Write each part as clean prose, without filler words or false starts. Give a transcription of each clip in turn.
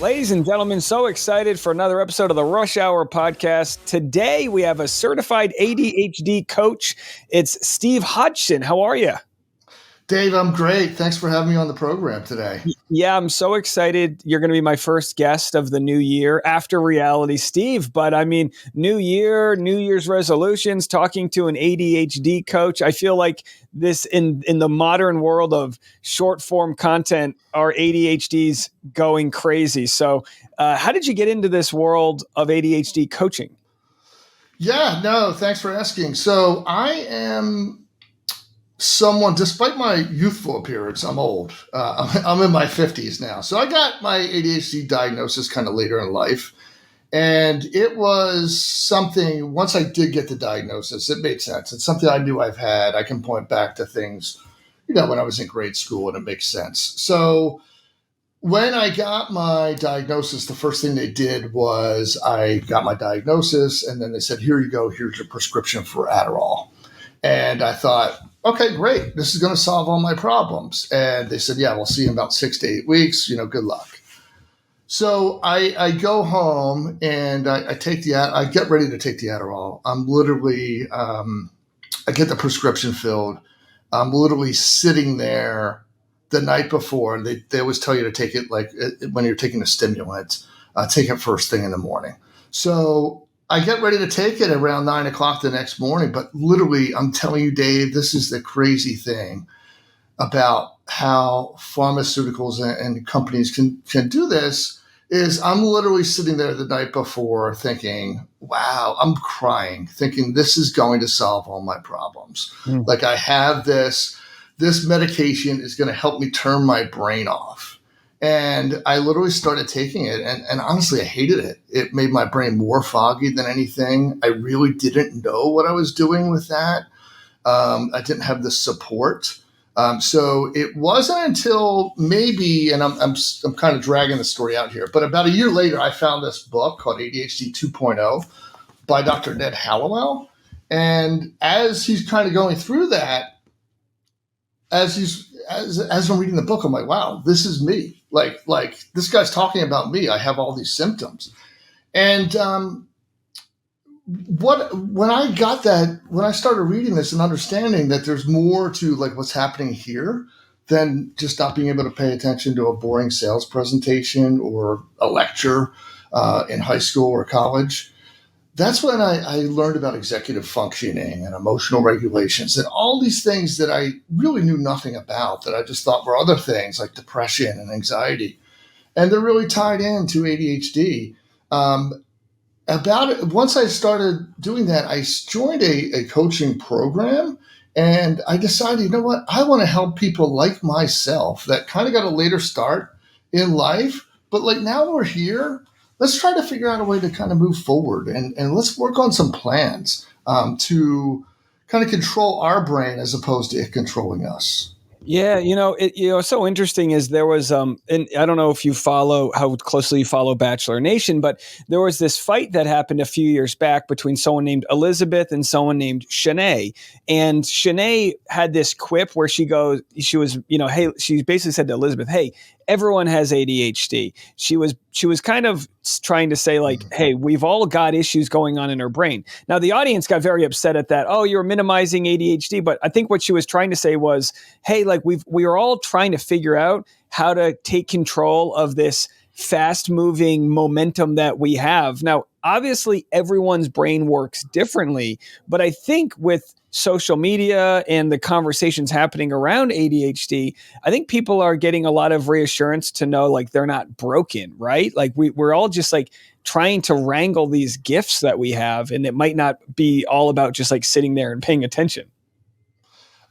Ladies and gentlemen, so excited for another episode of the Rush Hour podcast. Today we have a certified ADHD coach. It's Steev Hodgson. How are you? Dave, I'm great. Thanks for having me on the program today. Yeah, I'm so excited. You're going to be my first guest of the new year after reality, Steve. But I mean, new year, New Year's resolutions, talking to an ADHD coach. I feel like this in the modern world of short form content, our ADHD's going crazy. So, how did you get into this world of ADHD coaching? Yeah, no, thanks for asking. So I am someone, despite my youthful appearance, I'm old. I'm in my 50s now. So I got my ADHD diagnosis kind of later in life. And it was something, once I did get the diagnosis, it made sense. It's something I knew I've had. I can point back to things, when I was in grade school, and it makes sense. So when I got my diagnosis, the first thing they did was I got my diagnosis, and then they said, here you go, here's your prescription for Adderall. And I thought, okay, great, this is going to solve all my problems. And they said, yeah, we'll see you in about 6 to 8 weeks, good luck. So I go home and I get ready to take the Adderall. I'm literally, I get the prescription filled. I'm literally sitting there the night before, and they always tell you to take it like when you're taking a stimulant, take it first thing in the morning. So I get ready to take it around 9 o'clock the next morning, but literally, I'm telling you, Dave, this is the crazy thing about how pharmaceuticals and companies can do this. Is I'm literally sitting there the night before thinking, wow, I'm crying, thinking this is going to solve all my problems. Like I have this medication is going to help me turn my brain off. And I literally started taking it. And honestly, I hated it. It made my brain more foggy than anything. I really didn't know what I was doing with that. I didn't have the support. So it wasn't until maybe, and I'm kind of dragging the story out here, but about a year later, I found this book called ADHD 2.0 by Dr. Ned Hallowell. And as he's kind of going through that, as I'm reading the book, I'm like, wow, this is me. Like this guy's talking about me. I have all these symptoms. And when I started reading this and understanding that there's more to like what's happening here than just not being able to pay attention to a boring sales presentation or a lecture in high school or college, that's when I learned about executive functioning and emotional regulations and all these things that I really knew nothing about, that I just thought were other things like depression and anxiety. And they're really tied into ADHD. Once I started doing that, I joined a coaching program, and I decided, you know what, I want to help people like myself that kind of got a later start in life, but like now we're here. Let's try to figure out a way to kind of move forward, and let's work on some plans to kind of control our brain as opposed to it controlling us. Yeah, what's so interesting is there was and I don't know if you follow how closely you follow Bachelor Nation, but there was this fight that happened a few years back between someone named Elizabeth and someone named Shanae. And Shanae had this quip where she basically said to Elizabeth, "Hey, everyone has ADHD." She was kind of trying to say like, "Hey, we've all got issues going on in our brain." Now the audience got very upset at that. "Oh, you're minimizing ADHD." But I think what she was trying to say was, "Hey, like we are all trying to figure out how to take control of this fast moving momentum that we have." Now, obviously everyone's brain works differently, but I think with social media and the conversations happening around ADHD, I think people are getting a lot of reassurance to know like they're not broken, right? Like we're all just like trying to wrangle these gifts that we have, and it might not be all about just like sitting there and paying attention.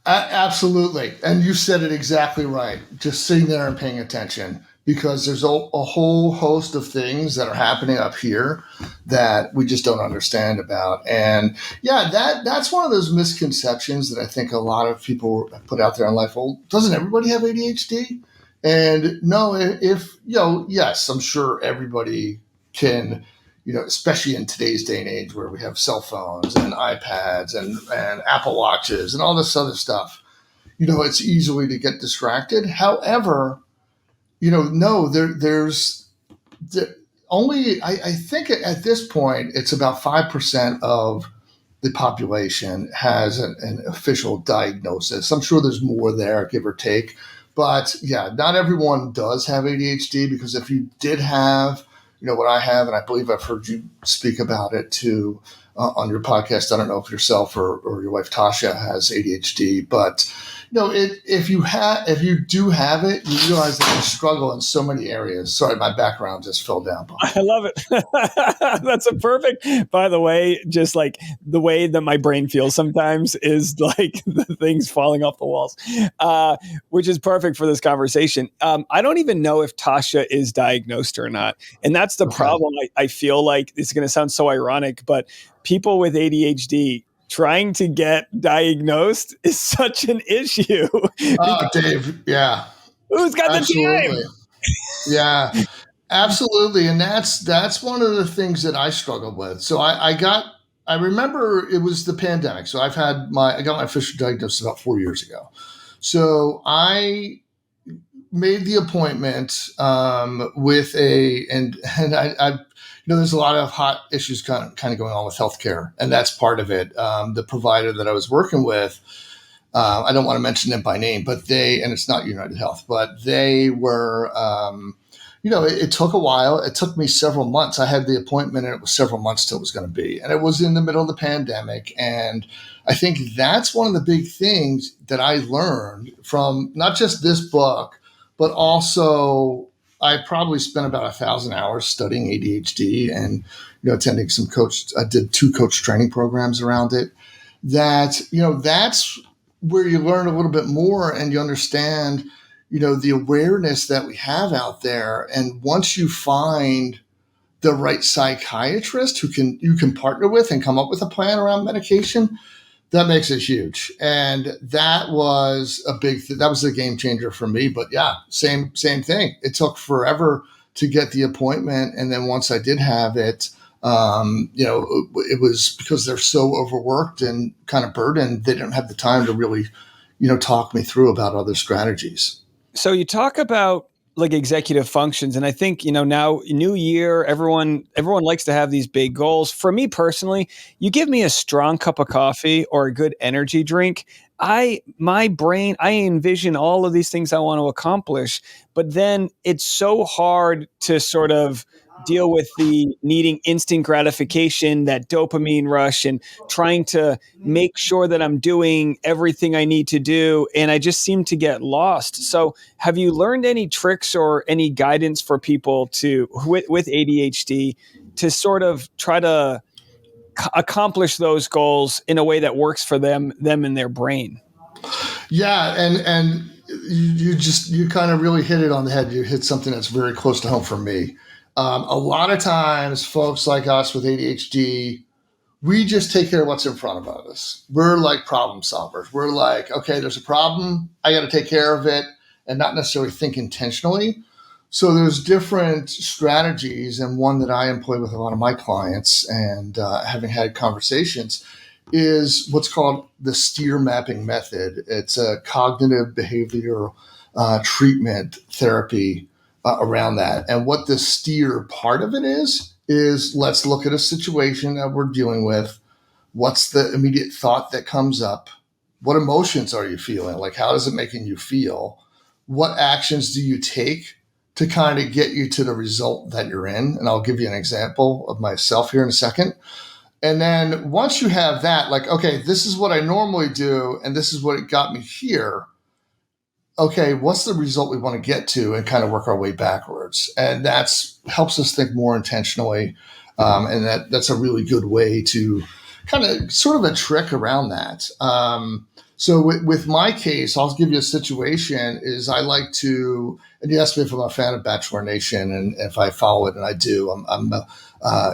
Absolutely. And you said it exactly right. Just sitting there and paying attention, because there's a whole host of things that are happening up here that we just don't understand about. And yeah, that's one of those misconceptions that I think a lot of people put out there in life. Well, doesn't everybody have ADHD? And no, yes, I'm sure everybody can, especially in today's day and age where we have cell phones and iPads and Apple Watches and all this other stuff, it's easily to get distracted. However, no, there's only I think at this point it's about 5% of the population has an official diagnosis. I'm sure there's more there, give or take. But yeah, not everyone does have ADHD, because if you did have, what I have, and I believe I've heard you speak about it too on your podcast. I don't know if yourself or your wife Tasha has ADHD, but if you do have it, you realize that you struggle in so many areas. Sorry, my background just fell down behind. I love it. That's a perfect, by the way, just like the way that my brain feels sometimes is like the things falling off the walls, which is perfect for this conversation. I don't even know if Tasha is diagnosed or not. And that's the problem. I feel like it's going to sound so ironic, but people with ADHD trying to get diagnosed is such an issue. Dave, yeah. Who's got Absolutely. the time? Yeah. Absolutely, and that's one of the things that I struggled with. So I remember it was the pandemic. So I got my official diagnosis about 4 years ago. So I made the appointment with and I there's a lot of hot issues kind of going on with healthcare, and that's part of it. The provider that I was working with, I don't want to mention them by name, but and it's not United Health, but they were. It took a while. It took me several months. I had the appointment and it was several months till it was going to be. And it was in the middle of the pandemic. And I think that's one of the big things that I learned from not just this book, but also I probably spent about 1,000 hours studying ADHD and, attending I did 2 coach training programs around it. That's where you learn a little bit more and you understand the awareness that we have out there. And once you find the right psychiatrist who you can partner with and come up with a plan around medication, that makes it huge. And that was a big that was a game changer for me. But yeah, same thing. It took forever to get the appointment. And then once I did have it, it was because they're so overworked and kind of burdened, they didn't have the time to really, talk me through about other strategies. So you talk about like executive functions, and I think now new year, everyone likes to have these big goals. For me personally, you give me a strong cup of coffee or a good energy drink, my brain, I envision all of these things I want to accomplish, but then it's so hard to sort of deal with the needing instant gratification, that dopamine rush, and trying to make sure that I'm doing everything I need to do. And I just seem to get lost. So have you learned any tricks or any guidance for people with ADHD to sort of try to accomplish those goals in a way that works for them and their brain? Yeah. And you kind of really hit it on the head. You hit something that's very close to home for me. A lot of times, folks like us with ADHD, we just take care of what's in front of us. We're like problem solvers. We're like, okay, there's a problem. I got to take care of it, and not necessarily think intentionally. So there's different strategies, and one that I employ with a lot of my clients and having had conversations is what's called the STEER mapping method. It's a cognitive behavioral treatment therapy around that. And what the STEER part of it is let's look at a situation that we're dealing with. What's the immediate thought that comes up? What emotions are you feeling? Like, how is it making you feel? What actions do you take to kind of get you to the result that you're in? And I'll give you an example of myself here in a second. And then once you have that, like, okay, this is what I normally do, and this is what got me here. Okay, what's the result we want to get to, and kind of work our way backwards. And that's helps us think more intentionally. And that's a really good way to kind of sort of a trick around that. So with my case, I'll give you a situation is I like to, and you asked me if I'm a fan of Bachelor Nation, and if I follow it, and I do. I'm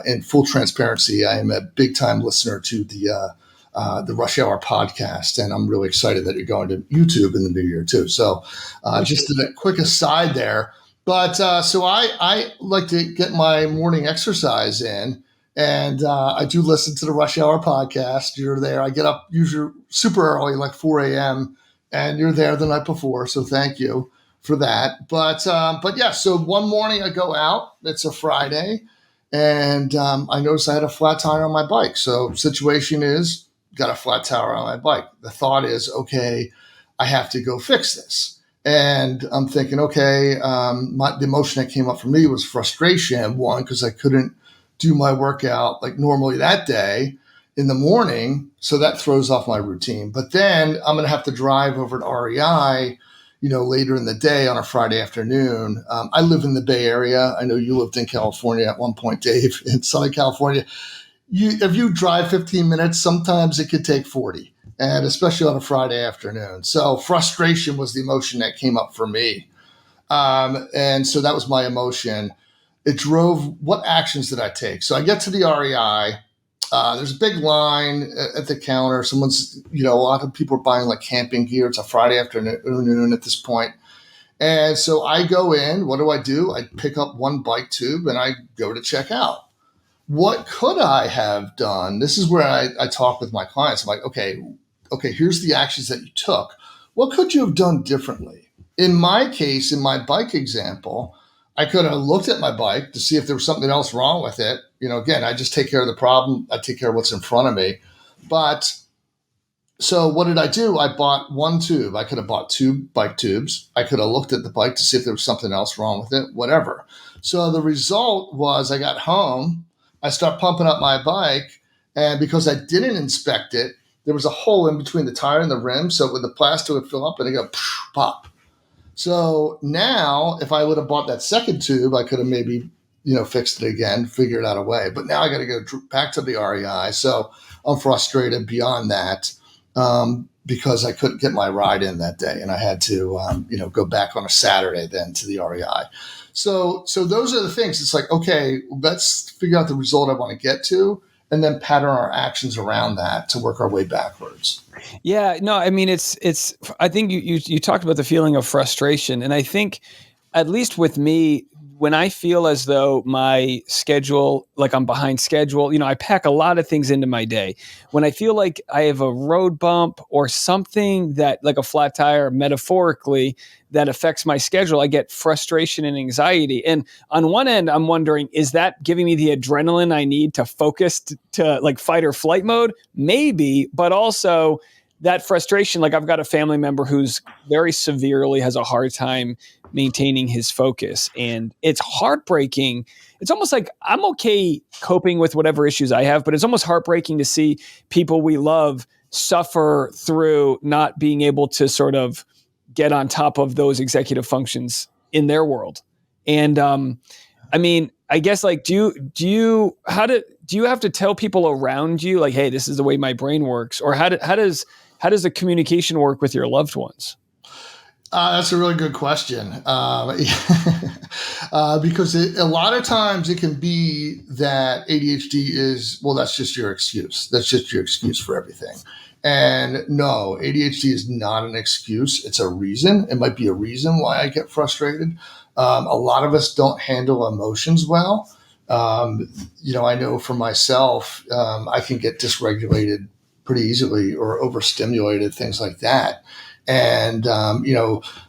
in full transparency, I am a big time listener to the Rush Hour podcast, and I'm really excited that you're going to YouTube in the new year too. So just a quick aside there. But so I like to get my morning exercise in, and I do listen to the Rush Hour podcast. You're there. I get up usually super early, like 4 a.m., and you're there the night before. So thank you for that. But yeah, so one morning I go out, it's a Friday, and I noticed I had a flat tire on my bike. So situation is, got a flat tire on my bike. The thought is, okay, I have to go fix this. And I'm thinking, okay, the emotion that came up for me was frustration. One, because I couldn't do my workout like normally that day in the morning. So that throws off my routine. But then I'm going to have to drive over to REI, later in the day on a Friday afternoon. I live in the Bay Area. I know you lived in California at one point, Dave, in Southern California. If you drive 15 minutes, sometimes it could take 40, and especially on a Friday afternoon. So frustration was the emotion that came up for me. And so that was my emotion. It drove, what actions did I take? So I get to the REI. There's a big line at the counter. Someone's, a lot of people are buying like camping gear. It's a Friday afternoon at this point. And so I go in. What do? I pick up one bike tube and I go to check out. What could I have done? This is where I talk with my clients. I'm like, okay, here's the actions that you took. What could you have done differently? In my case, in my bike example, I could have looked at my bike to see if there was something else wrong with it. Again, I just take care of the problem. I take care of what's in front of me. But so what did I do? I bought one tube. I could have bought two bike tubes. I could have looked at the bike to see if there was something else wrong with it, whatever. So the result was I got home. I start pumping up my bike, and because I didn't inspect it, there was a hole in between the tire and the rim. So when the plastic would fill up and it go pop. So now if I would have bought that second tube, I could have maybe, fixed it again, figured out a way. But now I got to go back to the REI. So I'm frustrated beyond that because I couldn't get my ride in that day. And I had to, go back on a Saturday then to the REI. So those are the things. It's like, okay, let's figure out the result I want to get to, and then pattern our actions around that to work our way backwards. Yeah, no, I mean, it's, I think you talked about the feeling of frustration. And I think, at least with me, when I feel as though my schedule, like I'm behind schedule, I pack a lot of things into my day. When I feel like I have a road bump or something that, like a flat tire, metaphorically, that affects my schedule, I get frustration and anxiety. And on one end, I'm wondering, is that giving me the adrenaline I need to focus to like fight or flight mode? Maybe, but also that frustration, like I've got a family member who's very severely has a hard time maintaining his focus, and it's heartbreaking. It's almost like I'm okay coping with whatever issues I have, but it's almost heartbreaking to see people we love suffer through not being able to sort of get on top of those executive functions in their world. And I mean, I guess, like, do you have to tell people around you, like, hey, this is the way my brain works, or how does the communication work with your loved ones? That's a really good question. Because a lot of times it can be that ADHD is, well, that's just your excuse. That's just your excuse for everything. And no, ADHD is not an excuse. It's a reason. It might be a reason why I get frustrated. A lot of us don't handle emotions well. I know for myself, I can get dysregulated pretty easily or overstimulated, things like that. And,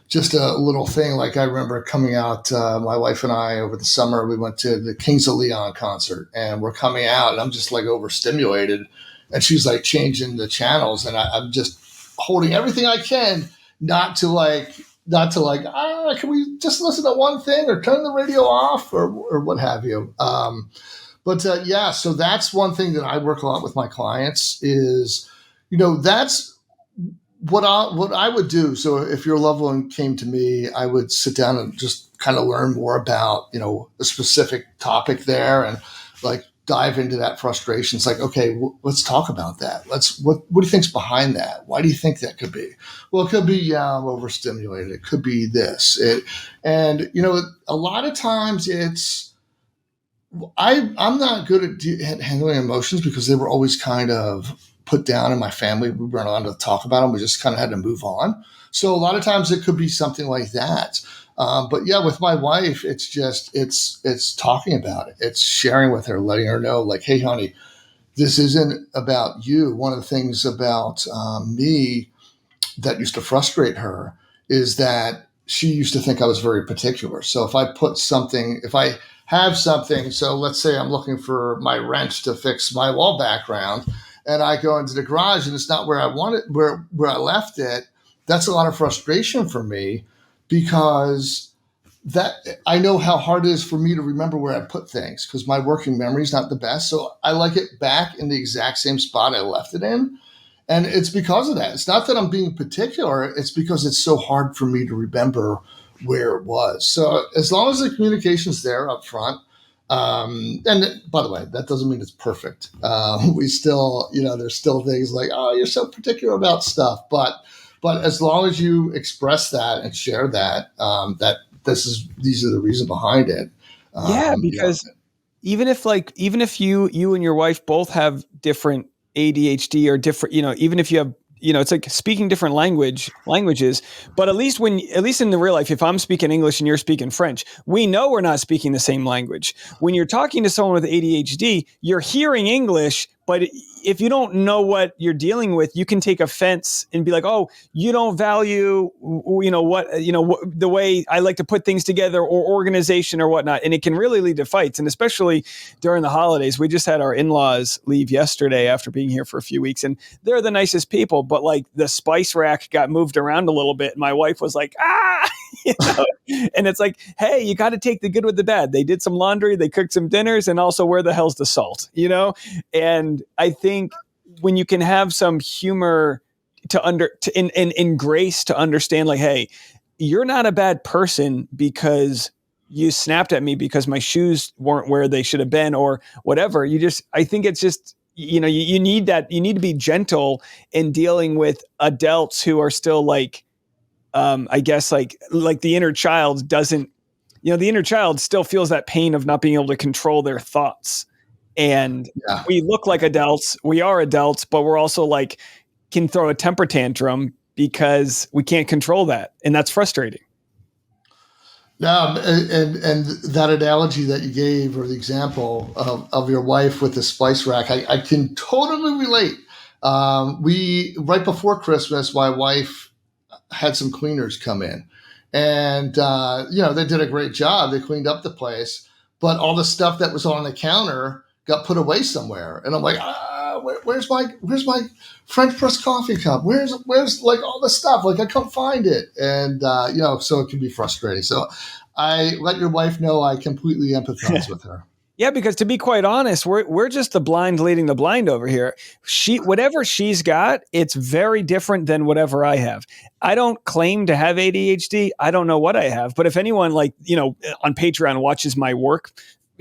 just a little thing, like I remember coming out, my wife and I over the summer, we went to the Kings of Leon concert, and we're coming out and I'm just like overstimulated, and she's like changing the channels, and I'm just holding everything I can not to can we just listen to one thing or turn the radio off or what have you. So that's one thing that I work a lot with my clients is, that's what I would do. So if your loved one came to me, I would sit down and just kind of learn more about, a specific topic there, and like dive into that frustration. It's like, okay, let's talk about that. What do you think's behind that? Why do you think that could be? Well, it could be, I'm overstimulated. It could be this. A lot of times it's, I'm not good at handling emotions because they were always kind of put down in my family. We weren't allowed to talk about them. We just kind of had to move on. So a lot of times it could be something like that. But yeah, with my wife, it's just, it's talking about it. It's sharing with her, letting her know, like, hey, honey, this isn't about you. One of the things about me that used to frustrate her is that she used to think I was very particular. So if I have something, so let's say I'm looking for my wrench to fix my wall background, and I go into the garage and it's not where I want it, where I left it, that's a lot of frustration for me because that I know how hard it is for me to remember where I put things because my working memory is not the best. So I like it back in the exact same spot I left it in. And it's because of that. It's not that I'm being particular. It's because it's so hard for me to remember where it was. So as long as the communication's there up front, and by the way, that doesn't mean it's perfect. We still, there's still things like, oh, you're so particular about stuff. But as long as you express that and share that, that these are the reason behind it. Yeah, because even if you and your wife both have different ADHD or different, even if you have, it's like speaking different languages, but at least in the real life, if I'm speaking English and you're speaking French, we know we're not speaking the same language. When you're talking to someone with ADHD, you're hearing English, but if you don't know what you're dealing with, you can take offense and be like, "Oh, you don't value, the way I like to put things together or organization or whatnot," and it can really lead to fights. And especially during the holidays, we just had our in-laws leave yesterday after being here for a few weeks, and they're the nicest people, but like the spice rack got moved around a little bit. And my wife was like, "Ah," and it's like, hey, you got to take the good with the bad. They did some laundry, they cooked some dinners, and also where the hell's the salt, And I think when you can have some humor in grace to understand, like, hey, you're not a bad person because you snapped at me because my shoes weren't where they should have been or whatever. I think it's just, you need that. You need to be gentle in dealing with adults who are still like, I guess like the inner child doesn't, the inner child still feels that pain of not being able to control their thoughts. And Yeah. we look like adults, we are adults, but we're also like, can throw a temper tantrum because we can't control that. And that's frustrating. No, and that analogy that you gave, or the example of your wife with the spice rack, I can totally relate. We right before Christmas, my wife had some cleaners come in, and they did a great job. They cleaned up the place, but all the stuff that was on the counter got put away somewhere, and I'm like, where's my French press coffee cup? Where's like all the stuff? Like I can't find it, and so it can be frustrating. So I let your wife know I completely empathize with her. Yeah, because to be quite honest, we're just the blind leading the blind over here. Whatever she's got, it's very different than whatever I have. I don't claim to have ADHD. I don't know what I have, but if anyone on Patreon watches my work,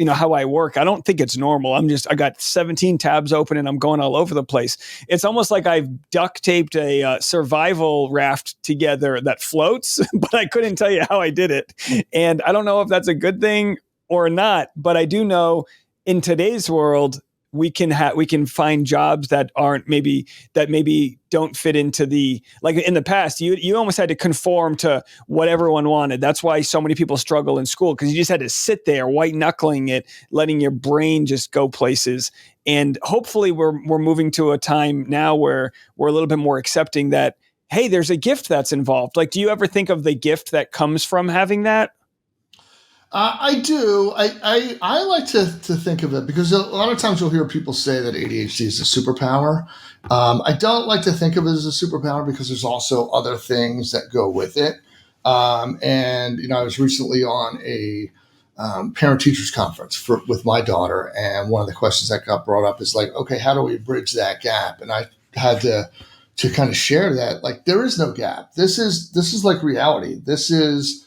how I work, I don't think it's normal. I got 17 tabs open and I'm going all over the place. It's almost like I've duct taped a survival raft together that floats, but I couldn't tell you how I did it. And I don't know if that's a good thing or not, but I do know in today's world, we can find jobs that maybe don't fit into the, like in the past, you almost had to conform to what everyone wanted. That's why so many people struggle in school, because you just had to sit there white knuckling it, letting your brain just go places. And hopefully we're moving to a time now where we're a little bit more accepting that, hey, there's a gift that's involved. Like, do you ever think of the gift that comes from having that? I do. I like to think of it because a lot of times you'll hear people say that ADHD is a superpower. I don't like to think of it as a superpower because there's also other things that go with it. And I was recently on a parent teachers conference with my daughter, and one of the questions that got brought up is like, okay, how do we bridge that gap? And I had to kind of share that, like, there is no gap. This is like reality. This is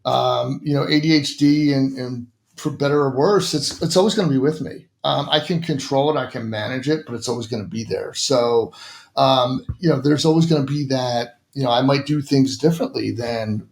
ADHD, and for better or worse, it's always going to be with me. I can control it, I can manage it, but it's always going to be there. So, there's always going to be that. I might do things differently than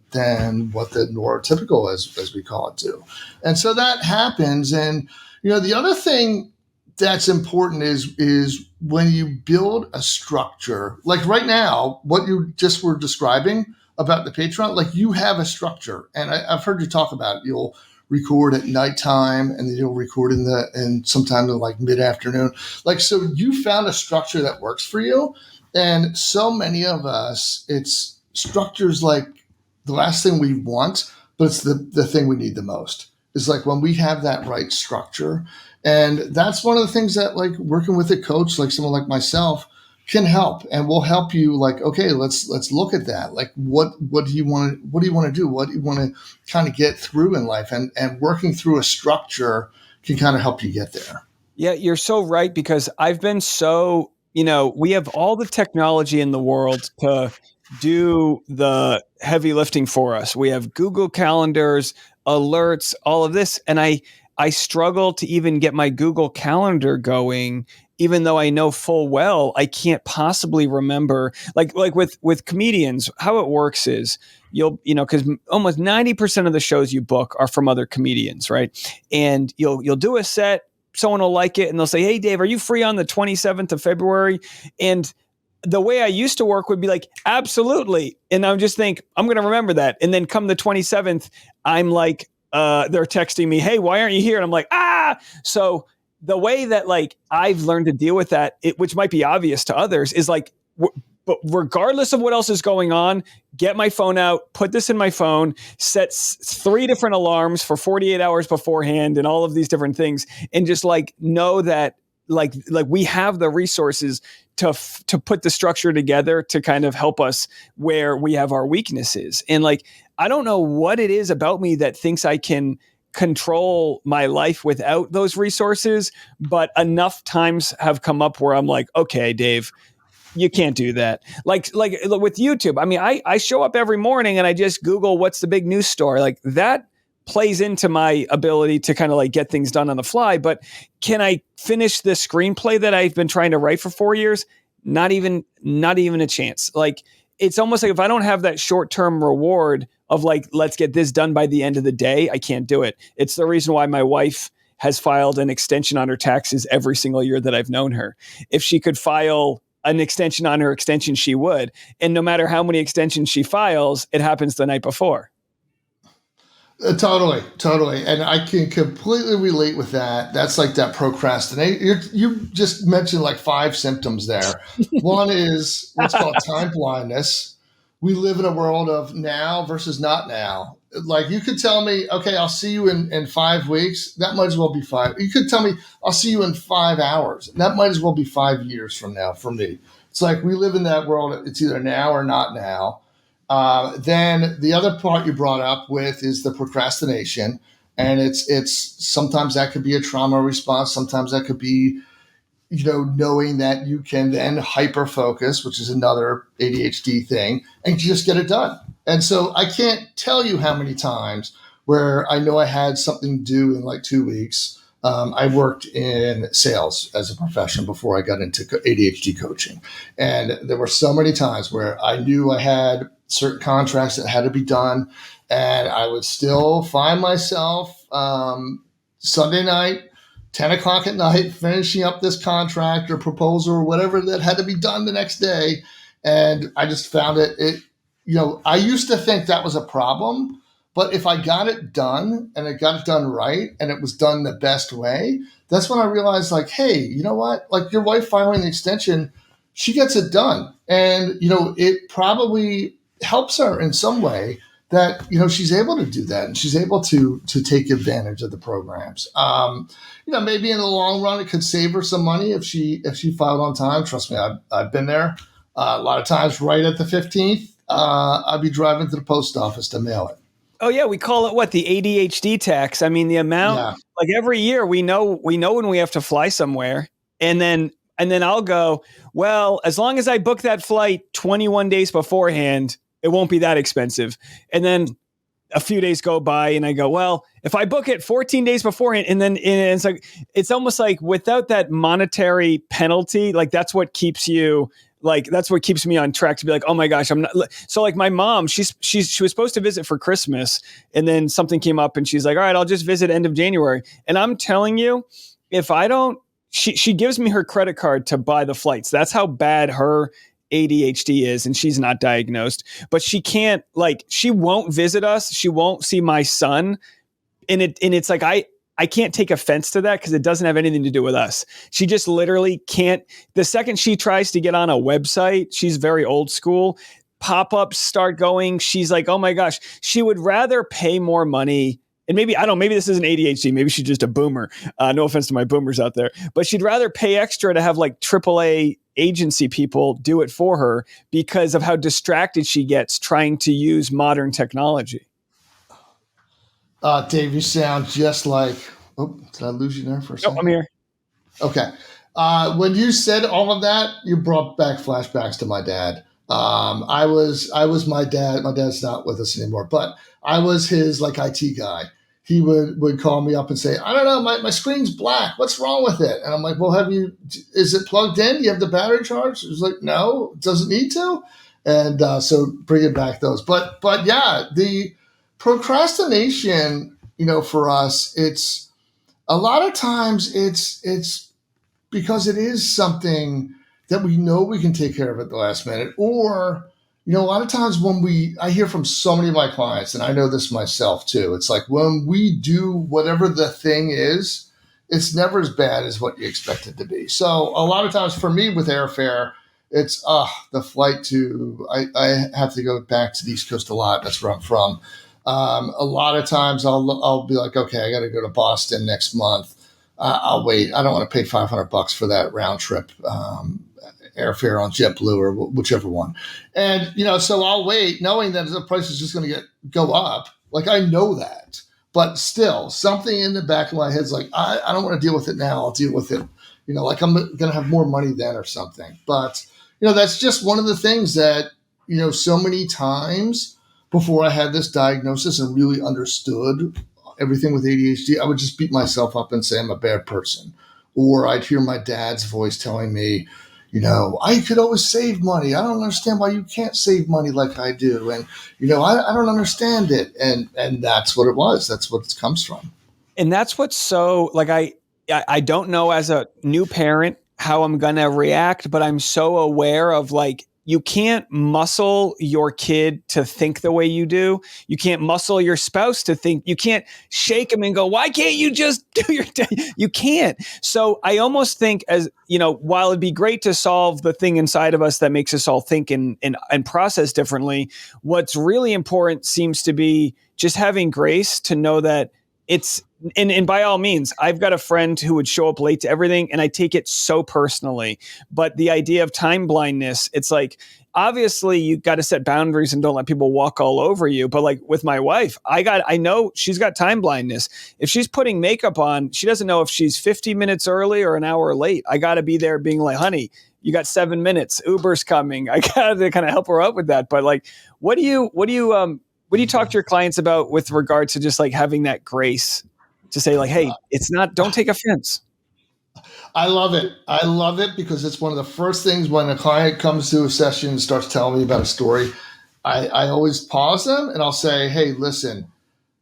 what the neurotypical, as we call it, do, and so that happens. And the other thing that's important is when you build a structure, like right now, what you just were describing about the Patreon, like you have a structure, and I've heard you talk about it. You'll record at nighttime, and then you'll record in sometime in like mid afternoon. Like, so you found a structure that works for you, and so many of us, it's structures like the last thing we want, but it's the thing we need the most. Is like when we have that right structure. And that's one of the things that like working with a coach, like someone like myself, can help, and will help you like, okay, let's look at that. Like what do you want to do? What do you want to kind of get through in life? And working through a structure can kind of help you get there. Yeah, you're so right, because I've been so, we have all the technology in the world to do the heavy lifting for us. We have Google calendars, alerts, all of this. And I struggle to even get my Google Calendar going, even though I know full well I can't possibly remember. Like with comedians, how it works is because almost 90% of the shows you book are from other comedians, right? And you'll do a set, someone will like it, and they'll say, "Hey, Dave, are you free on the 27th of February?" And the way I used to work would be like, absolutely. And I would just think, I'm going to remember that. And then come the 27th, I'm like, they're texting me, "Hey, why aren't you here?" And I'm like, ah. So the way that like I've learned to deal with that, which might be obvious to others, is like, but regardless of what else is going on, get my phone out, put this in my phone, set 3 different alarms for 48 hours beforehand and all of these different things. And just like know that like we have the resources to put the structure together to kind of help us where we have our weaknesses. And like, I don't know what it is about me that thinks I can control my life without those resources, but enough times have come up where I'm like, okay, Dave, you can't do that. Like with YouTube. I mean, I show up every morning and I just Google what's the big news story. Like that plays into my ability to kind of like get things done on the fly. But can I finish the screenplay that I've been trying to write for 4 years? Not even a chance. Like it's almost like if I don't have that short-term reward of like, let's get this done by the end of the day, I can't do it. It's the reason why my wife has filed an extension on her taxes every single year that I've known her. If she could file an extension on her extension, she would. And no matter how many extensions she files, it happens the night before. Totally. And I can completely relate with that. That's like that procrastination. You just mentioned like 5 symptoms there. One is what's called time blindness. We live in a world of now versus not now. Like you could tell me, okay, I'll see you in 5 weeks. That might as well be 5. You could tell me, I'll see you in 5 hours. That might as well be 5 years from now for me. It's like we live in that world. It's either now or not now. Then the other part you brought up with is the procrastination. And it's sometimes that could be a trauma response. Sometimes that could be, knowing that you can then hyper focus, which is another ADHD thing, and just get it done. And so I can't tell you how many times where I know I had something due in like 2 weeks. I worked in sales as a profession before I got into ADHD coaching. And there were so many times where I knew I had certain contracts that had to be done. And I would still find myself Sunday night, 10 o'clock at night, finishing up this contract or proposal or whatever that had to be done the next day. And I just found I used to think that was a problem, but if I got it done and it got it done right and it was done the best way, that's when I realized like, hey, you know what? Like your wife filing the extension, she gets it done. And, it probably helps her in some way that, she's able to do that and she's able to take advantage of the programs. Maybe in the long run, it could save her some money if she filed on time. Trust me, I've been there a lot of times. Right at the 15th, I'd be driving to the post office to mail it. Oh yeah, we call it the ADHD tax. I mean, the amount like every year we know when we have to fly somewhere, and then I'll go, well, as long as I book that flight 21 days beforehand, it won't be that expensive. And then a few days go by and I go, well, if I book it 14 days beforehand, and then it's like, it's almost like without that monetary penalty, like that's what keeps you, like, that's what keeps me on track to be like, oh my gosh, I'm not. So like my mom, she was supposed to visit for Christmas and then something came up and she's like, all right, I'll just visit end of January. And I'm telling you, if I don't, she gives me her credit card to buy the flights. That's how bad her ADHD is, and she's not diagnosed, but she can't, like, she won't visit us. She won't see my son. And it's like, I can't take offense to that because it doesn't have anything to do with us. She just literally can't. The second she tries to get on a website, she's very old school. pop-ups start going, she's like, oh my gosh, she would rather pay more money. And maybe, I don't know, maybe this isn't ADHD. Maybe she's just a boomer. No offense to my boomers out there, but she'd rather pay extra to have like AAA agency people do it for her because of how distracted she gets trying to use modern technology. Dave, you sound just like. Oh, did I lose you there for a Oh, second? I'm here. Okay. When you said all of that, you brought back flashbacks to my dad. I was my dad. My dad's not with us anymore, but I was his like IT guy. He would call me up and say, I don't know, my screen's black. What's wrong with it? And I'm like, well, is it plugged in? Do you have the battery charged? He was like, no, it doesn't need to. And so bringing back those. But yeah, the procrastination, for us, it's a lot of times it's because it is something that we know we can take care of at the last minute. Or, a lot of times I hear from so many of my clients, and I know this myself too. It's like when we do whatever the thing is, it's never as bad as what you expect it to be. So a lot of times for me with airfare, it's the flight I have to go back to the East Coast a lot. That's where I'm from. A lot of times I'll be like, okay, I got to go to Boston next month. I'll wait. I don't want to pay $500 for that round trip airfare on JetBlue or whichever one. And, so I'll wait knowing that the price is just going to go up. Like I know that, but still something in the back of my head's like, I don't want to deal with it now. I'll deal with it, like I'm going to have more money then or something. But, that's just one of the things that, so many times before I had this diagnosis and really understood everything with ADHD, I would just beat myself up and say I'm a bad person. Or I'd hear my dad's voice telling me, I could always save money. I don't understand why you can't save money like I do. And, I don't understand it. And that's what it was. That's what it comes from. And that's what's so like, I don't know as a new parent how I'm going to react, but I'm so aware of like, you can't muscle your kid to think the way you do. You can't muscle your spouse to think. You can't shake them and go, why can't you just do your day? You can't. So I almost think while it'd be great to solve the thing inside of us that makes us all think and process differently, what's really important seems to be just having grace to know that it's, and by all means, I've got a friend who would show up late to everything and I take it so personally. But the idea of time blindness, it's like, obviously you got to set boundaries and don't let people walk all over you. But like with my wife, I know she's got time blindness. If she's putting makeup on, she doesn't know if she's 50 minutes early or an hour late. I got to be there being like, honey, you got 7 minutes. Uber's coming. I got to kind of help her out with that. But like, what do you talk to your clients about with regard to just like having that grace to say like, hey, don't take offense. I love it. I love it because it's one of the first things when a client comes to a session and starts telling me about a story, I always pause them and I'll say, hey, listen,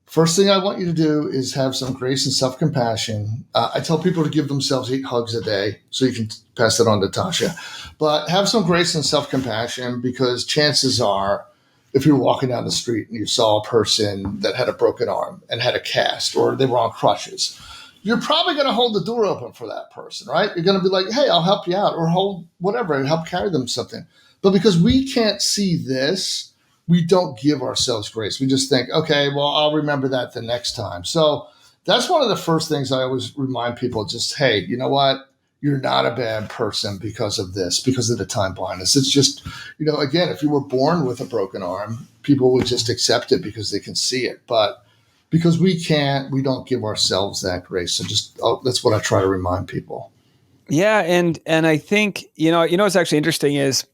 first thing I want you to do is have some grace and self-compassion. I tell people to give themselves 8 hugs a day, so you can pass that on to Tasha. But have some grace and self-compassion because chances are, if you're walking down the street and you saw a person that had a broken arm and had a cast or they were on crutches, you're probably going to hold the door open for that person, right? You're going to be like, hey, I'll help you out or hold whatever and help carry them something. But because we can't see this, we don't give ourselves grace. We just think, okay, well, I'll remember that the next time. So that's one of the first things I always remind people, just, hey, you know what? You're not a bad person because of this, because of the time blindness. It's just, again, if you were born with a broken arm, people would just accept it because they can see it. But because we can't, we don't give ourselves that grace. So that's what I try to remind people. Yeah. And I think, what's actually interesting is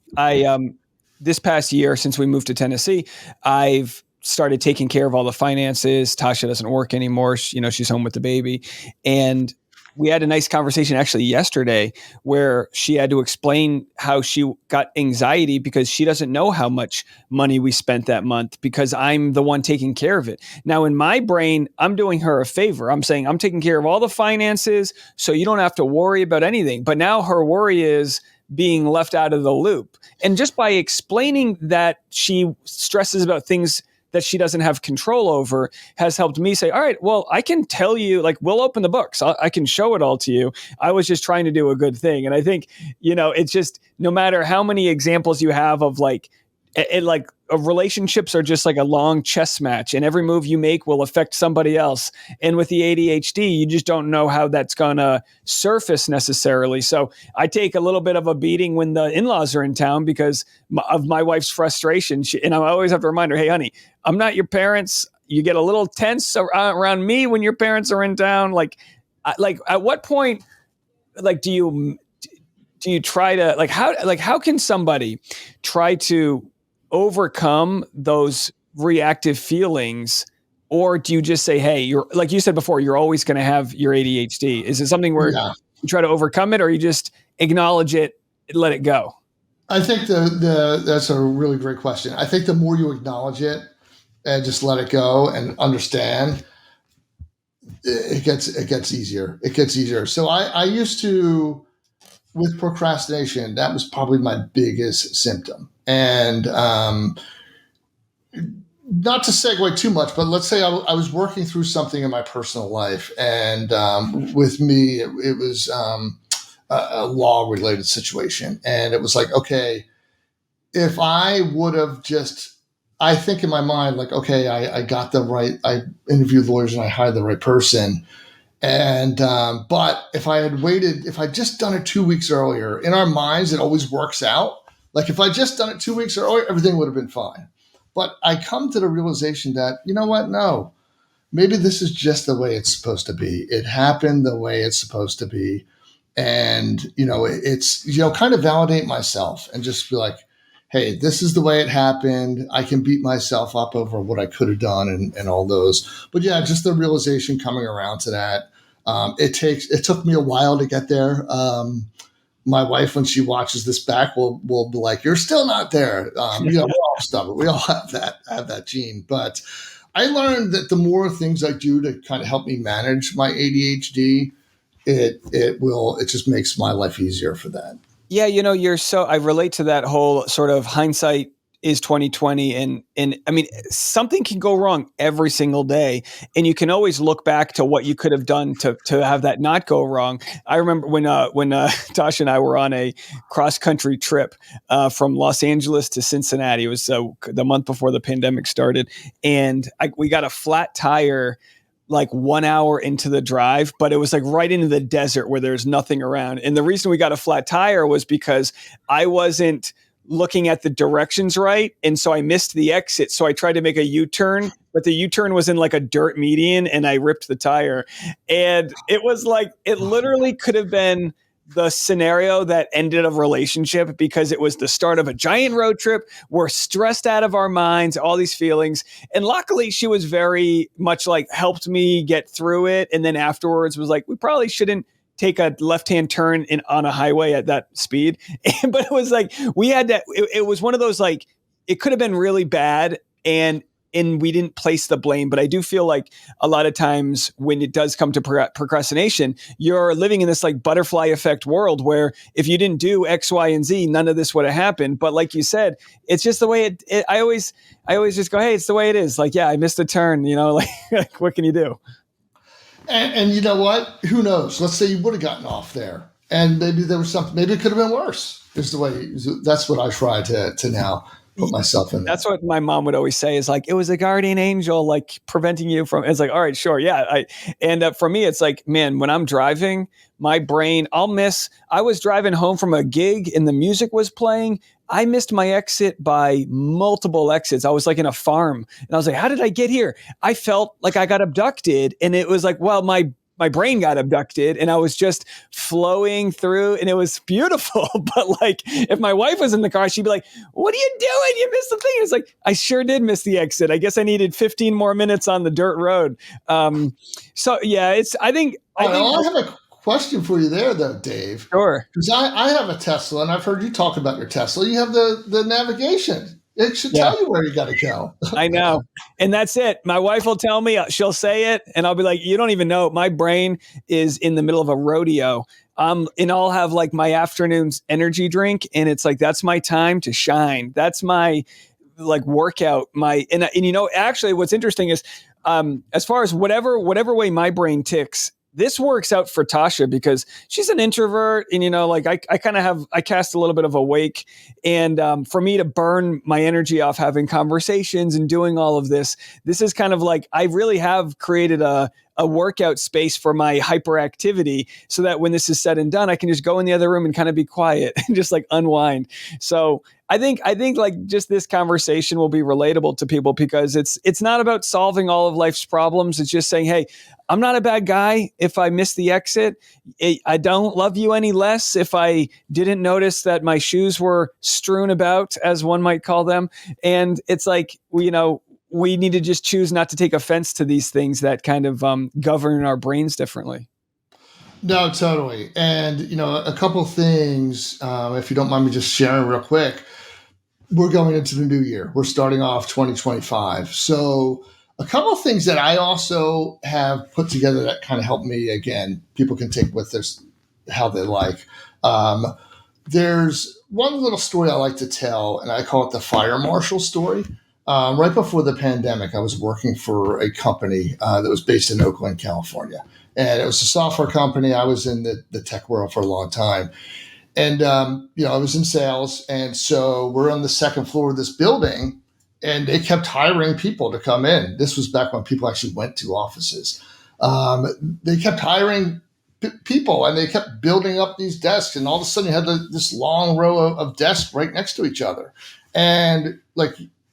this past year, since we moved to Tennessee, I've started taking care of all the finances. Tasha doesn't work anymore. She's home with the baby. And we had a nice conversation actually yesterday where she had to explain how she got anxiety because she doesn't know how much money we spent that month because I'm the one taking care of it. Now in my brain, I'm doing her a favor. I'm saying I'm taking care of all the finances so you don't have to worry about anything. But now her worry is being left out of the loop. And just by explaining that she stresses about things that she doesn't have control over has helped me say, all right, well, I can tell you, like, we'll open the books. I can show it all to you. I was just trying to do a good thing. And I think, it's just no matter how many examples you have of like And like relationships are just like a long chess match, and every move you make will affect somebody else. And with the ADHD, you just don't know how that's gonna surface necessarily. So I take a little bit of a beating when the in-laws are in town because of my wife's frustration. And I always have to remind her, "Hey, honey, I'm not your parents. You get a little tense around me when your parents are in town." Like at what point, like do you try to how can somebody try to overcome those reactive feelings, or do you just say, hey, you're like you said before, you're always going to have your ADHD? Is it something where Yeah. you try to overcome it, or you just acknowledge it and let it go? I think the that's a really great question. I think the more you acknowledge it and just let it go and understand, it gets easier. It gets easier. So I used to, with procrastination, that was probably my biggest symptom. And not to segue too much, but let's say I was working through something in my personal life, and with me, it was a law related situation, and it was like, okay, if I would have just, I think in my mind, like, okay, I got the right, I interviewed lawyers and I hired the right person. And, but if I had waited, if I'd just done it 2 weeks earlier, in our minds, it always works out. Like if I just done it 2 weeks earlier, everything would have been fine. But I come to the realization that, you know what? No, maybe this is just the way it's supposed to be. It happened the way it's supposed to be. And, it's, kind of validate myself and just be like, hey, this is the way it happened. I can beat myself up over what I could have done and all those. But yeah, just the realization coming around to that. It took me a while to get there. My wife, when she watches this back, will be like, "You're still not there." We're all stubborn. We all have that gene. But I learned that the more things I do to kind of help me manage my ADHD, it just makes my life easier for that. Yeah, I relate to that whole sort of hindsight is 2020, and I mean something can go wrong every single day, and you can always look back to what you could have done to have that not go wrong. I remember when Tasha and I were on a cross country trip from Los Angeles to Cincinnati. It was the month before the pandemic started, and we got a flat tire like 1 hour into the drive, but it was like right into the desert where there's nothing around. And the reason we got a flat tire was because I wasn't looking at the directions right. And so I missed the exit. So I tried to make a U-turn, but the U-turn was in like a dirt median and I ripped the tire. And it was like, it literally could have been the scenario that ended a relationship because it was the start of a giant road trip. We're stressed out of our minds, all these feelings. And luckily she was very much like helped me get through it. And then afterwards was like, we probably shouldn't take a left-hand turn on a highway at that speed. But it was like, we had to, it was one of those, like, it could have been really bad. And we didn't place the blame. But I do feel like a lot of times when it does come to procrastination, you're living in this like butterfly effect world where if you didn't do X, Y, and Z, none of this would have happened. But like you said, it's just the way I always just go, hey, it's the way it is. Like, yeah, I missed a turn, like what can you do? And you know what? Who knows? Let's say you would have gotten off there, and maybe there was something. Maybe it could have been worse. Is the way. That's what I try to now put myself in. That's what my mom would always say is like, it was a guardian angel, like preventing you from, it's like, all right, sure. Yeah. For me, it's like, man, when I'm driving, my brain, I was driving home from a gig and the music was playing. I missed my exit by multiple exits. I was like in a farm and I was like, how did I get here? I felt like I got abducted. And it was like, well, my brain got abducted and I was just flowing through and it was beautiful. But like, if my wife was in the car, she'd be like, what are you doing? You missed the thing. It's like, I sure did miss the exit. I guess I needed 15 more minutes on the dirt road. So yeah, I have a question for you there though, Dave. Sure. Because I have a Tesla and I've heard you talk about your Tesla. You have the navigation. It should tell you where you got to go. I know. And that's it. My wife will tell me, she'll say it, and I'll be like, you don't even know. My brain is in the middle of a rodeo. And I'll have like my afternoon's energy drink, and it's like, that's my time to shine. That's my like workout. Actually what's interesting is as far as whatever way my brain ticks, this works out for Tasha because she's an introvert, and like I kind of I cast a little bit of a wake, and for me to burn my energy off having conversations and doing all of this is kind of like I really have created a workout space for my hyperactivity, so that when this is said and done, I can just go in the other room and kind of be quiet and just like unwind. So I think like just this conversation will be relatable to people, because it's not about solving all of life's problems. It's just saying, hey, I'm not a bad guy if I miss the exit. I don't love you any less if I didn't notice that my shoes were strewn about, as one might call them. And it's like, we need to just choose not to take offense to these things that kind of govern our brains differently. No, totally. And, a couple things, if you don't mind me just sharing real quick. We're going into the new year. We're starting off 2025. So a couple of things that I also have put together that kind of help me, again, people can take with this how they like. There's one little story I like to tell, and I call it the fire marshal story. Right before the pandemic, I was working for a company that was based in Oakland, California. And it was a software company. I was in the tech world for a long time. And, I was in sales. And so we're on the second floor of this building, and they kept hiring people to come in. This was back when people actually went to offices. They kept hiring people, and they kept building up these desks. And all of a sudden you had this long row of desks right next to each other. And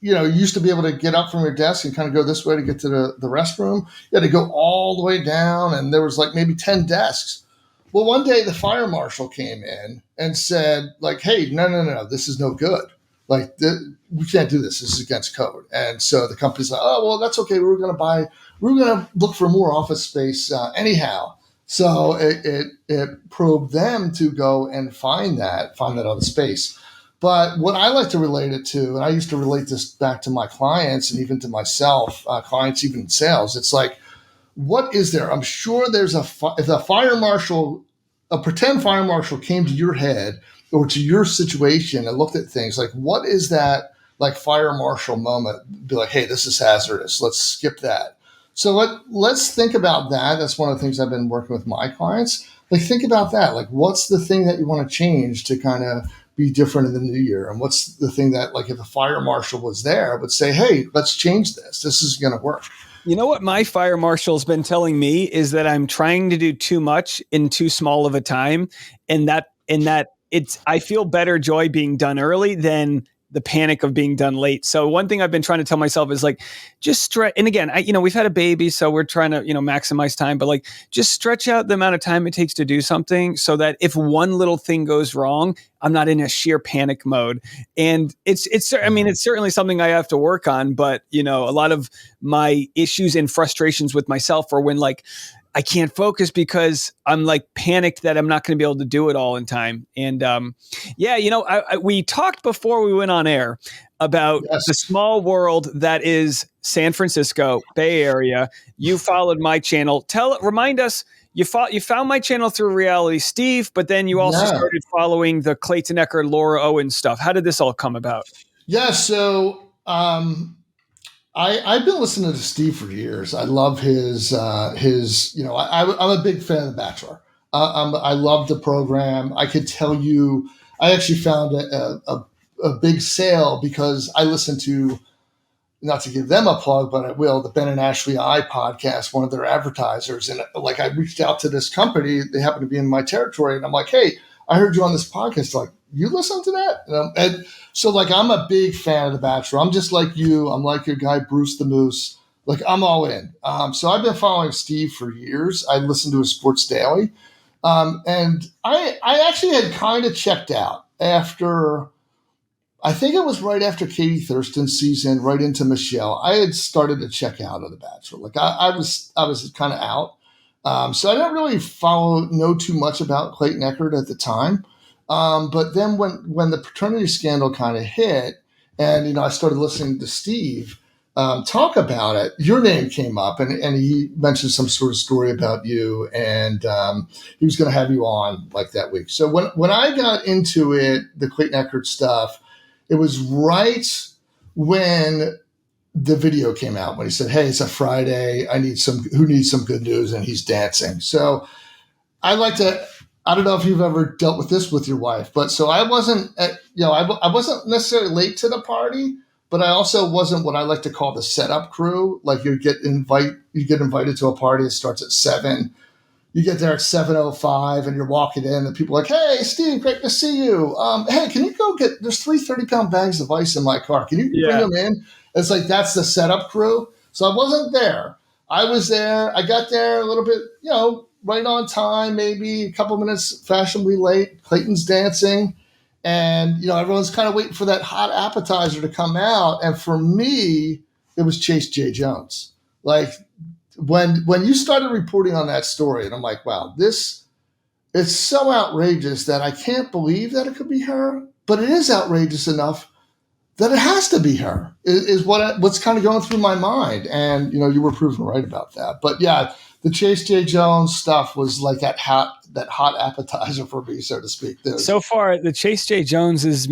you used to be able to get up from your desk and kind of go this way to get to the restroom. You had to go all the way down, and there was like maybe 10 desks. Well, one day the fire marshal came in and said, hey, no, this is no good. We can't do this. This is against code. And so the company's like, oh, well, that's okay. We're going to look for more office space anyhow. So it probed them to go and find that other space. But what I like to relate it to, and I used to relate this back to my clients and even to myself, clients even in sales, it's like, what is there? I'm sure there's if a fire marshal, a pretend fire marshal came to your head or to your situation and looked at things, like what is that fire marshal moment? Be like, hey, this is hazardous. Let's skip that. So let's think about that. That's one of the things I've been working with my clients. Think about that. What's the thing that you want to change to kind of be different in the new year? And what's the thing that, if a fire marshal was there, would say, hey, let's change this. This is going to work. You know what my fire marshal's been telling me is that I'm trying to do too much in too small of a time, and that I feel better joy being done early than the panic of being done late. So one thing I've been trying to tell myself is just stretch. And again, we've had a baby, so we're trying to, maximize time, but just stretch out the amount of time it takes to do something, so that if one little thing goes wrong, I'm not in a sheer panic mode. And it's certainly something I have to work on, but a lot of my issues and frustrations with myself are when I can't focus because I'm panicked that I'm not going to be able to do it all in time. And we talked before we went on air about the small world that is San Francisco Bay Area. You followed my channel. Remind us, you found my channel through Reality Steev, but then you also started following the Clayton Echard, Laura Owen stuff. How did this all come about? Yeah, so I've been listening to Steev for years. I love his I'm a big fan of The Bachelor. I love the program. I could tell you, I actually found a big sale because I listened to, not to give them a plug, but I will, the Ben and Ashley I podcast, one of their advertisers. And I reached out to this company. They happen to be in my territory. And I'm like, hey, I heard you on this podcast. You listen to that? And so I'm a big fan of The Bachelor. I'm just like you. I'm like your guy, Bruce the Moose. I'm all in. So I've been following Steev for years. I listen to his Sports Daily. And I actually had kind of checked out after, I think it was right after Katie Thurston's season, right into Michelle. I had started to check out of The Bachelor. I was kind of out. So I didn't really know too much about Clayton Echard at the time. But then when the paternity scandal kind of hit, and I started listening to Steev talk about it, your name came up, and he mentioned some sort of story about you, and he was going to have you on that week. So when I got into it, the Clayton Echard stuff, it was right when the video came out when he said, "Hey, it's a Friday. Who needs some good news?" And he's dancing. So I like to. I don't know if you've ever dealt with this with your wife, but so I wasn't I wasn't necessarily late to the party, but I also wasn't what I like to call the setup crew. Like you get invited to a party that starts at 7. You get there at 7:05 and you're walking in and people are like, "Hey, Steve, great to see you. Hey, can you go there's 3 30-pound bags of ice in my car. Can you bring Yeah. them in?" It's like, that's the setup crew. So I wasn't there. I was there. I got there a little bit, right on time, maybe a couple minutes fashionably late. Clayton's dancing. And, everyone's kind of waiting for that hot appetizer to come out. And for me, it was Chase J. Jones. Like, when you started reporting on that story, and I'm like, wow, this is so outrageous that I can't believe that it could be her, but it is outrageous enough that it has to be her, is what's kind of going through my mind. And, you were proven right about that. But yeah, the Chase J. Jones stuff was like that hot appetizer for me, so to speak. So far, the Chase J. Jones is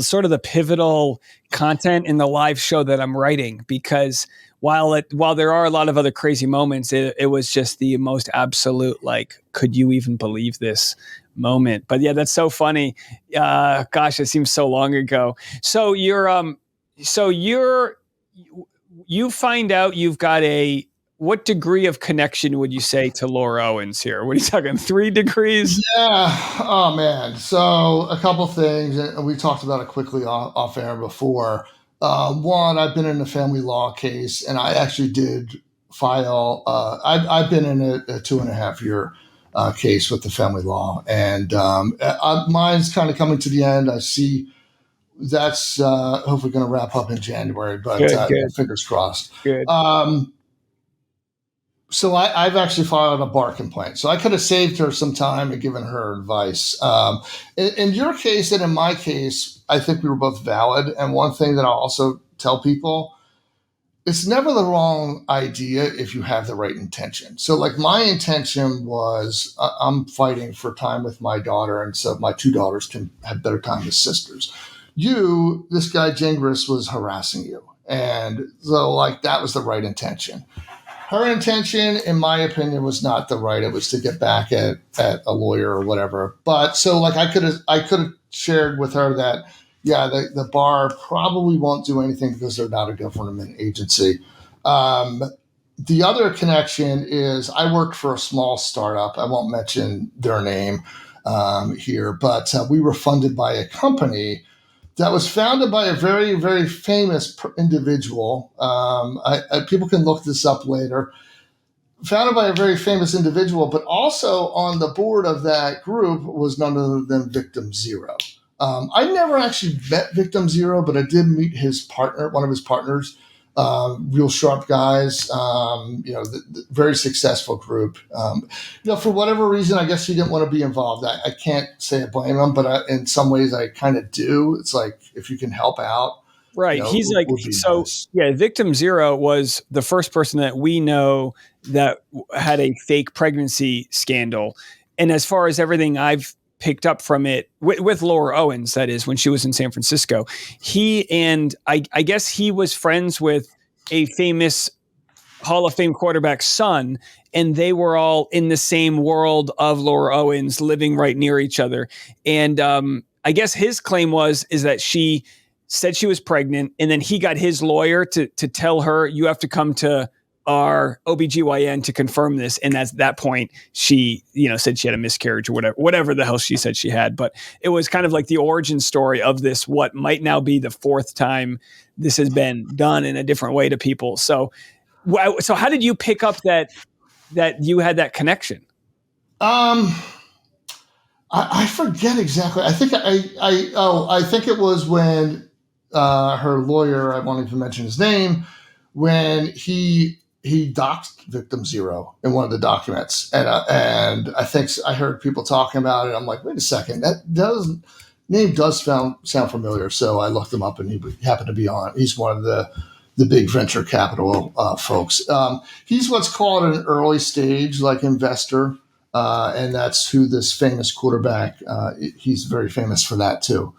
sort of the pivotal content in the live show that I'm writing, because while there are a lot of other crazy moments, it was just the most absolute, like, could you even believe this moment? But yeah, that's so funny. Gosh, it seems so long ago. So you find out you've got what degree of connection would you say to Laura Owens here? What are you talking, 3 degrees? Yeah. Oh, man. So a couple things, and we talked about it quickly off air before. One, I've been in a family law case, and I actually did file. I've been in a 2.5-year case with the family law, and mine's kind of coming to the end. I see that's hopefully going to wrap up in January, but Good. fingers crossed. Good. So I've actually filed a bar complaint. So I could have saved her some time and given her advice. In your case and in my case, I think we were both valid. And one thing that I'll also tell people, it's never the wrong idea if you have the right intention. So like my intention was I'm fighting for time with my daughter, and so my 2 daughters can have better time as sisters. This guy Gingras was harassing you. And so like that was the right intention. Her intention, in my opinion, was not the right. It was to get back at a lawyer or whatever. But so like I could have shared with her that, yeah, the bar probably won't do anything because they're not a government agency. The other connection is I worked for a small startup. I won't mention their name here, but we were funded by a company that was founded by a very, very famous individual. People can look this up later. Founded by a very famous individual, but also on the board of that group was none other than Victim Zero. I never actually met Victim Zero, but I did meet his partner, one of his partners, real sharp guys, the very successful group. For whatever reason, I guess he didn't want to be involved. I can't say I blame him, but in some ways I kind of do. It's like, if you can help out. Right. He's like, so nice. Yeah, Victim Zero was the first person that we know that had a fake pregnancy scandal. And as far as everything I've picked up from it with Laura Owens, that is, when she was in San Francisco, I guess he was friends with a famous Hall of Fame quarterback's son, and they were all in the same world of Laura Owens, living right near each other. And I guess his claim is that she said she was pregnant, and then he got his lawyer to tell her, you have to come to our OBGYN to confirm this. And at that point, she, said she had a miscarriage or whatever the hell she said she had. But it was kind of like the origin story of this, what might now be the 4th time this has been done in a different way to people. So how did you pick up that you had that connection? I forget exactly. I think I think it was when her lawyer, I won't even mention his name, when he doxed Victim Zero in one of the documents, and I think I heard people talking about it. I'm like, wait a second, name does sound familiar. So I looked him up, and he happened to be on. He's one of the big venture capital folks. He's what's called an early stage investor. And that's who this famous quarterback, he's very famous for that too,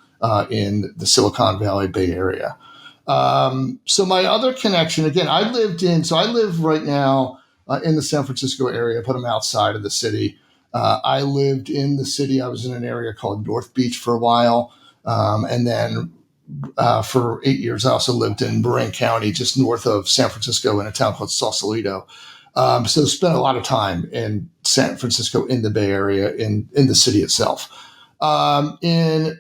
in the Silicon Valley Bay Area. So my other connection, again, I live right now in the San Francisco area, but I'm outside of the city. I lived in the city. I was in an area called North Beach for a while. And then for 8 years, I also lived in Marin County, just north of San Francisco in a town called Sausalito. So spent a lot of time in San Francisco, in the Bay Area, in the city itself. In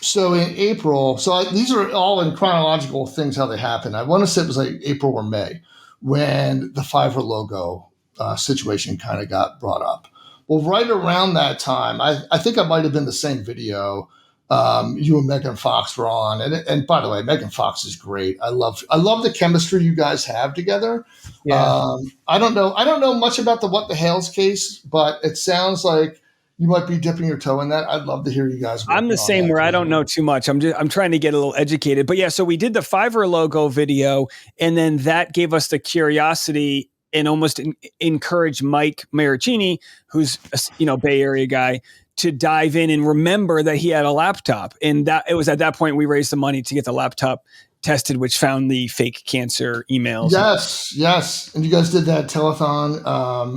So in April, these are all in chronological things how they happen. I want to say it was like April or May when the Fiverr logo situation kind of got brought up. Well, right around that time, I think I might have been the same video you and Megan Fox were on. And by the way, Megan Fox is great. I love the chemistry you guys have together. Yeah. I don't know much about the What the Hales case, but it sounds like you might be dipping your toe in that. I'd love to hear you guys I'm the working on same that where I don't too. know too much. I'm trying to get a little educated. But yeah, so we did the Fiverr logo video, and then that gave us the curiosity and almost encouraged Mike Maricini, who's a Bay Area guy, to dive in and remember that he had a laptop. And that it was at that point we raised the money to get the laptop tested, which found the fake cancer emails. Yes, yes. And you guys did that telethon.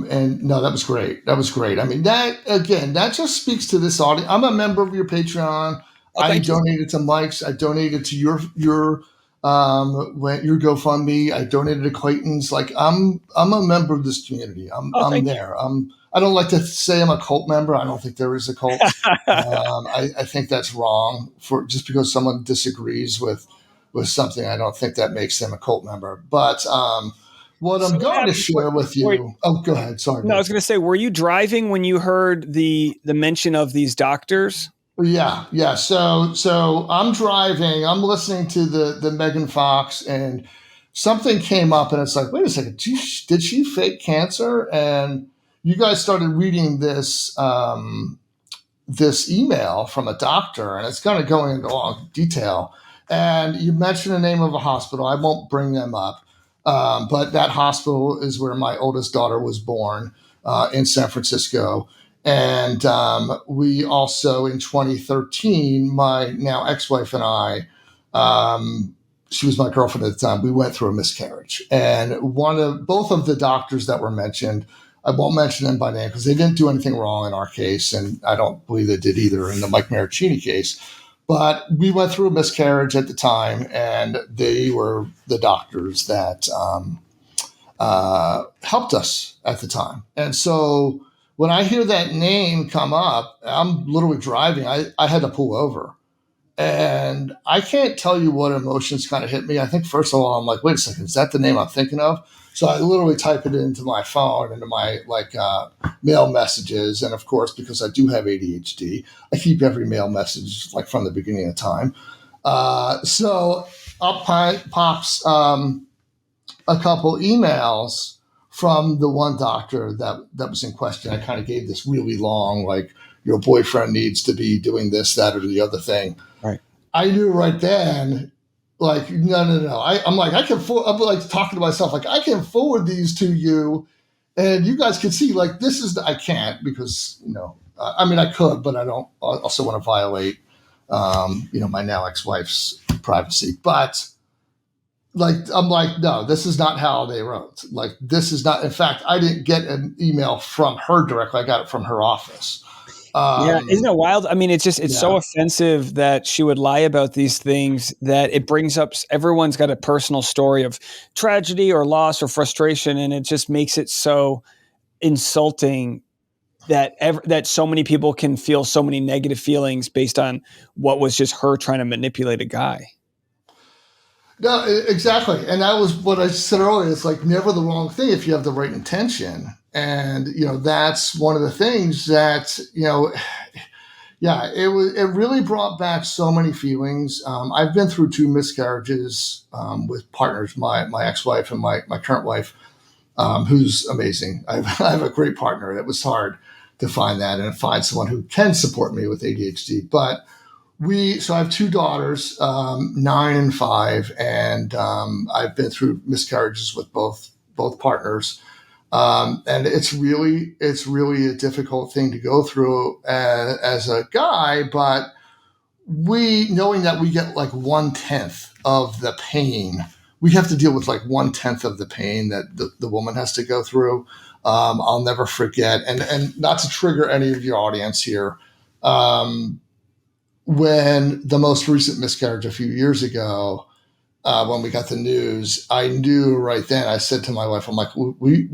And no, that was great. That was great. I mean, that just speaks to this audience. I'm a member of your Patreon. Oh, I thank you. donated to Mike's. I donated to your GoFundMe. I donated to Clayton's. Like I'm a member of this community. Oh, I'm thank you. there. I don't like to say I'm a cult member. I don't think there is a cult. I think that's wrong for just because someone disagrees with something. I don't think that makes them a cult member. But what So I'm what going to happened? share with you. Oh, go ahead. Sorry, No, I Dave. was going to say, were you driving when you heard the mention of these doctors? Yeah, yeah. So I'm driving. I'm listening to the Megan Fox, and something came up, and it's like, wait a second, did she fake cancer? And you guys started reading this email from a doctor, and it's kind of going into all detail. And you mentioned the name of a hospital. I won't bring them up, but that hospital is where my oldest daughter was born in San Francisco. And we also, in 2013, my now ex-wife and I, she was my girlfriend at the time, we went through a miscarriage. And both of the doctors that were mentioned, I won't mention them by name because they didn't do anything wrong in our case, and I don't believe they did either in the Mike Maricini case. But we went through a miscarriage at the time, and they were the doctors that helped us at the time. And so when I hear that name come up, I'm literally driving. I had to pull over. And I can't tell you what emotions kind of hit me. I think, first of all, I'm like, wait a second, is that the name I'm thinking of? So I literally type it into my phone, into my mail messages. And of course, because I do have ADHD, I keep every mail message like from the beginning of time. So up pops a couple emails from the one doctor that was in question. I kind of gave this really long, like, your boyfriend needs to be doing this, that, or the other thing. Right. I knew right then, like, no. I'm like, I'm like talking to myself, like, I can forward these to you, and you guys can see, like, I can't because, I mean, I could, but I don't also want to violate, my now ex-wife's privacy. But like, I'm like, no, this is not how they wrote. Like, this is not, in fact, I didn't get an email from her directly. I got it from her office. Yeah, isn't it wild? I mean, it's so Yeah. offensive that she would lie about these things that it brings up. Everyone's got a personal story of tragedy or loss or frustration, and it just makes it so insulting that that so many people can feel so many negative feelings based on what was just her trying to manipulate a guy. No, exactly. And that was what I said earlier. It's like never the wrong thing if you have the right intention. And, that's one of the things that, yeah, it really brought back so many feelings. I've been through two miscarriages with partners, my ex-wife and my current wife, who's amazing. I have a great partner. It was hard to find that and find someone who can support me with ADHD. But so I have two daughters, 9 and 5, and I've been through miscarriages with both partners. And it's really a difficult thing to go through as a guy, but we, knowing that we get like 1/10 of the pain, we have to deal with like 1/10 of the pain that the woman has to go through. I'll never forget, and not to trigger any of your audience here, um, when the most recent miscarriage a few years ago, when we got the news, I knew right then. I said to my wife, "I'm like, we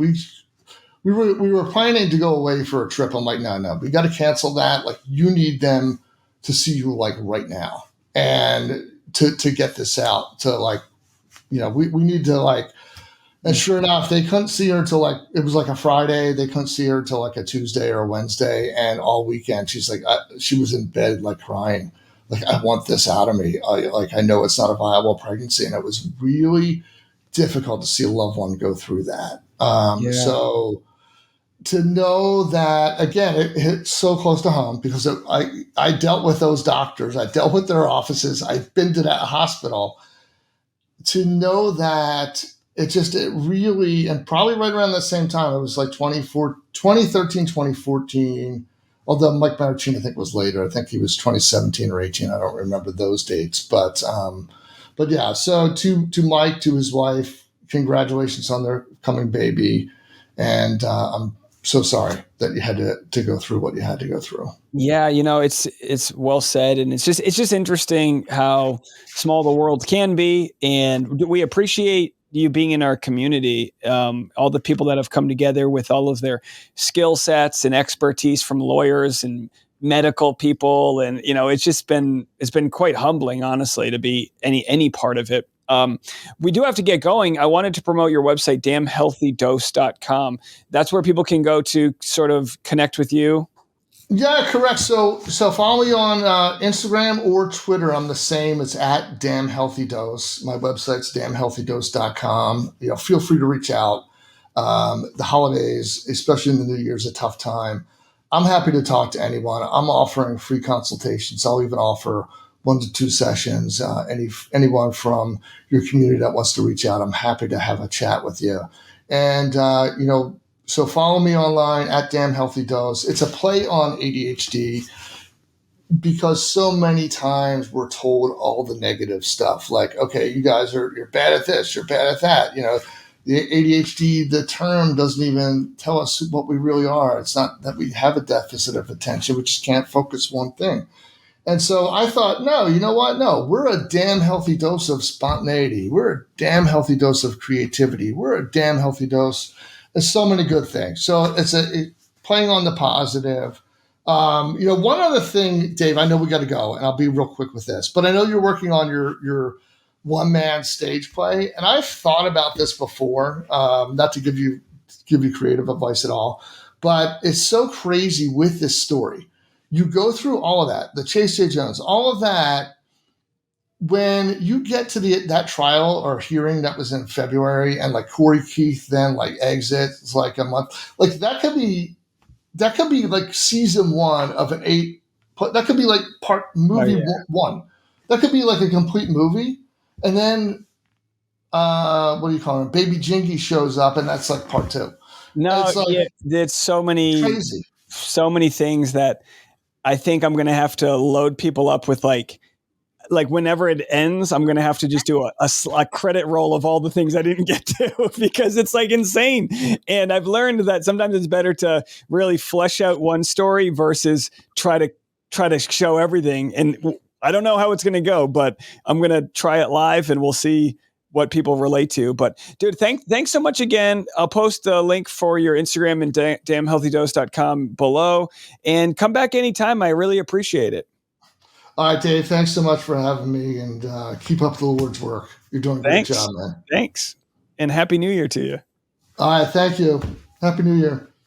were planning to go away for a trip. I'm like, no, we got to cancel that. Like, you need them to see you like right now, and to get this out. To like, we need to like." And sure enough, they couldn't see her until like it was like a Friday. They couldn't see her until like a Tuesday or a Wednesday, and all weekend she's like, she was in bed like crying, like I want this out of me. I know it's not a viable pregnancy, and it was really difficult to see a loved one go through that. Yeah. So to know that again, it hit so close to home because I dealt with those doctors, I dealt with their offices, I've been to that hospital. To know that it really, and probably right around the same time, it was like 2013, 2014. Although Mike Maricini, I think, was later. I think he was 2017 or 18. I don't remember those dates, but yeah. So to Mike, to his wife, congratulations on their coming baby, and I'm so sorry that you had to go through what you had to go through. Yeah, it's well said, and it's just interesting how small the world can be, and we appreciate you being in our community. All the people that have come together with all of their skill sets and expertise from lawyers and medical people, and it's been quite humbling, honestly, to be any part of it. We do have to get going. I wanted to promote your website, damnhealthydose.com. That's where people can go to sort of connect with you. Yeah, correct. So follow me on Instagram or Twitter. I'm the same. It's at Damn Healthy Dose. My website's damnhealthydose.com. Feel free to reach out. The holidays, especially in the New Year, is a tough time. I'm happy to talk to anyone. I'm offering free consultations. I'll even offer 1 to 2 sessions. Anyone from your community that wants to reach out, I'm happy to have a chat with you. And so follow me online at Damn Healthy Dose. It's a play on ADHD because so many times we're told all the negative stuff, like, okay, you're bad at this, you're bad at that. The ADHD, the term doesn't even tell us what we really are. It's not that we have a deficit of attention, we just can't focus one thing. And so I thought, no, you know what? No, we're a damn healthy dose of spontaneity. We're a damn healthy dose of creativity. We're a damn healthy dose. There's so many good things. So playing on the positive. One other thing, Dave, I know we got to go, and I'll be real quick with this, but I know you're working on your one man stage play, and I've thought about this before. Not to give you creative advice at all, but it's so crazy with this story. You go through all of that, the Chase J. Jones, all of that. When you get to that trial or hearing that was in February, and like Corey Keith then like exits like a month, like that could be like season 1 of an 8. That could be like part movie Oh, yeah. one. That could be like a complete movie, and then what do you call it? Baby Jingy shows up, and that's like part 2. And No, it's like yeah, it's crazy. so many things that I think I'm gonna have to load people up with, like whenever it ends, I'm gonna have to just do a credit roll of all the things I didn't get to because it's like insane. And I've learned that sometimes it's better to really flesh out one story versus try to show everything. And I don't know how it's gonna go, but I'm gonna try it live, and we'll see what people relate to. But dude, thanks so much again. I'll post a link for your Instagram and damnhealthydose.com below, and come back anytime. I really appreciate it. All right, Dave, thanks so much for having me, and keep up the Lord's work. You're doing a great Thanks. job, man. Thanks. And happy new year to you. All right, thank you. Happy New Year.